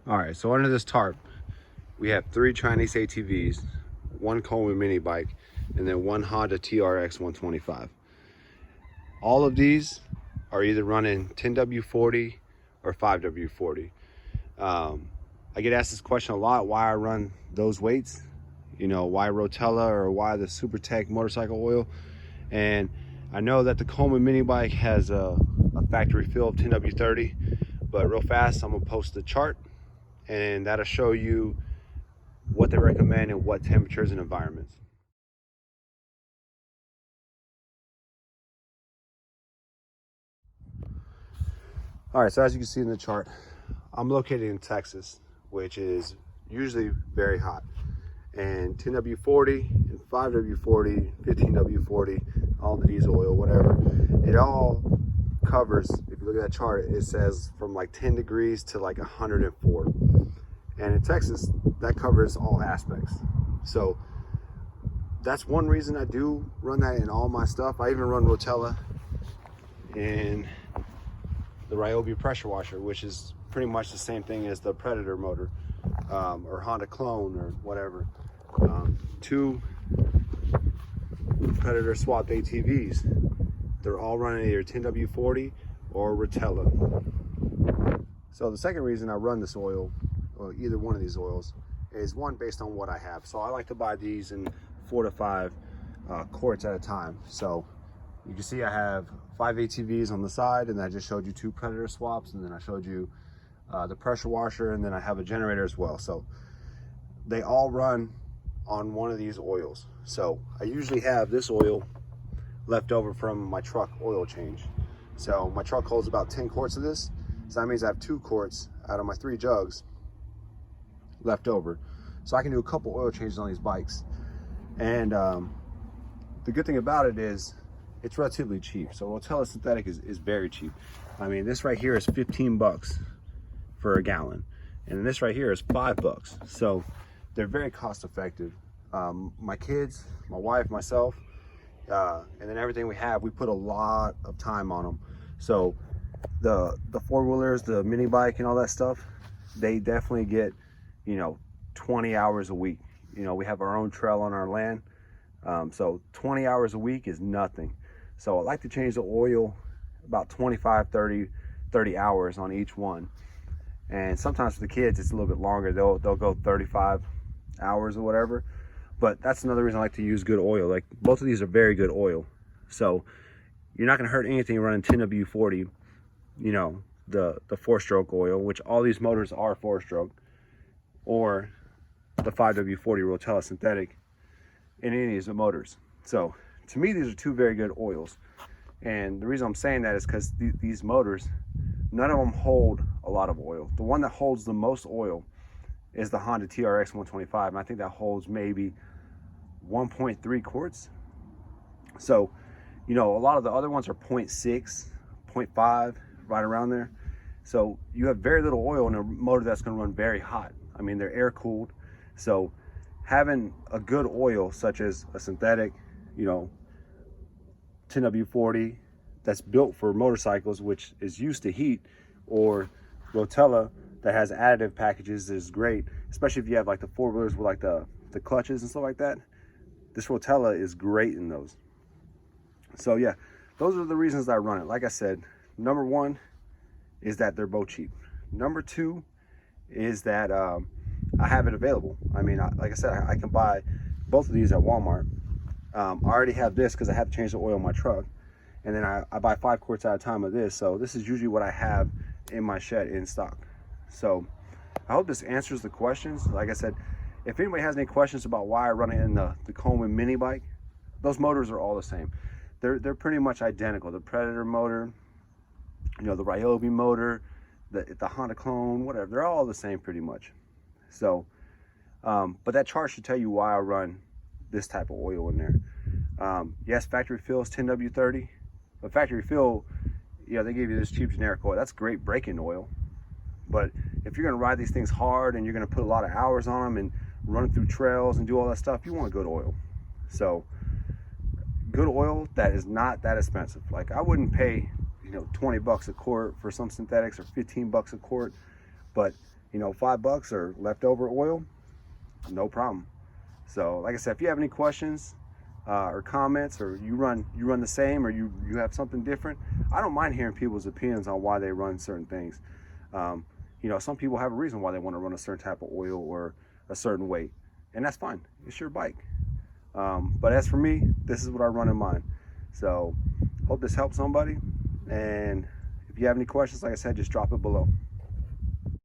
All right, so under this tarp, we have 3 Chinese ATVs, 1 Coleman mini bike, and then 1 Honda TRX 125. All of these are either running 10W40 or 5W40. I get asked this question a lot, why I run those weights, you know, why rotella or why the Super Tech motorcycle oil. And I know that the Coleman mini bike has a factory fill of 10W30, but real fast, I'm gonna post the chart and that'll show you what they recommend and what temperatures and environments. All right, so as you can see in the chart, I'm located in Texas, which is usually very hot. And 10W40 and 5W40, 15W40, all the diesel oil, whatever, it all covers, if you look at that chart, it says from like 10 degrees to like 104. And in Texas, that covers all aspects. So that's one reason I do run that in all my stuff. I even run rotella in the Ryobi pressure washer, which is pretty much the same thing as the Predator motor, or Honda clone or whatever. 2 Predator swapped ATVs. They're all running either 10W40 or rotella. So the second reason I run this oil, or either one of these oils, is one, based on what I have. So I like to buy these in 4 to 5 quarts at a time. So you can see I have 5 ATVs on the side, and I just showed you 2 Predator swaps, and then I showed you the pressure washer, and then I have a generator as well. So they all run on one of these oils. So I usually have this oil left over from my truck oil change. So my truck holds about 10 quarts of this. So that means I have 2 quarts out of my 3 jugs left over. So I can do a couple oil changes on these bikes. And the good thing about it is it's relatively cheap. So rotella synthetic is very cheap. I mean, this right here is 15 bucks for a gallon. And this right here is $5. So they're very cost effective. My kids, my wife, myself, and then everything we have, we put a lot of time on them. So the 4-wheelers, the mini bike and all that stuff, they definitely get, you know, 20 hours a week. You know, we have our own trail on our land. So 20 hours a week is nothing. So I like to change the oil about 25, 30 hours on each one. And sometimes for the kids, it's a little bit longer. They'll go 35 hours or whatever. But that's another reason I like to use good oil. Like, both of these are very good oil. So you're not gonna hurt anything running 10W40, you know, the 4-stroke oil, which all these motors are 4-stroke, or the 5W40 rotella synthetic in any of these motors. So to me, these are 2 very good oils. And the reason I'm saying that is because these motors, none of them hold a lot of oil. The one that holds the most oil is the Honda TRX 125, and I think that holds maybe 1.3 quarts. So, you know, a lot of the other ones are 0.6, 0.5, right around there. So you have very little oil in a motor that's going to run very hot. I mean, they're air cooled. So having a good oil, such as a synthetic, you know, 10W40, that's built for motorcycles, which is used to heat, or rotella that has additive packages, is great, especially if you have like the 4-wheelers with like the clutches and stuff like that. This rotella is great in those. So yeah, those are the reasons I run it. Like I said, number 1 is that they're both cheap. Number 2 is that I have it available. I mean, like I said, I can buy both of these at Walmart. I already have this because I have to change the oil in my truck. And then I buy 5 quarts at a time of this. So this is usually what I have in my shed in stock. So I hope this answers the questions. Like I said, if anybody has any questions about why I run it in the Coleman mini bike, those motors are all the same. They're pretty much identical. The Predator motor, you know, the Ryobi motor, the Honda clone, whatever, they're all the same pretty much. So, but that chart should tell you why I run this type of oil in there. Yes, factory fill is 10W30, but factory fill, you know, they give you this cheap generic oil. That's great braking oil. But if you're gonna ride these things hard and you're gonna put a lot of hours on them and run through trails and do all that stuff, you want good oil. So good oil that is not that expensive. Like, I wouldn't pay, you know, 20 bucks a quart for some synthetics, or 15 bucks a quart. But you know, $5 or leftover oil, no problem. So like I said, if you have any questions or comments, or you run the same, or you have something different, I don't mind hearing people's opinions on why they run certain things. You know, some people have a reason why they want to run a certain type of oil or a certain weight, and that's fine. It's your bike. But as for me, this is what I run in mine. So hope this helps somebody, and if you have any questions, like I said, just drop it below.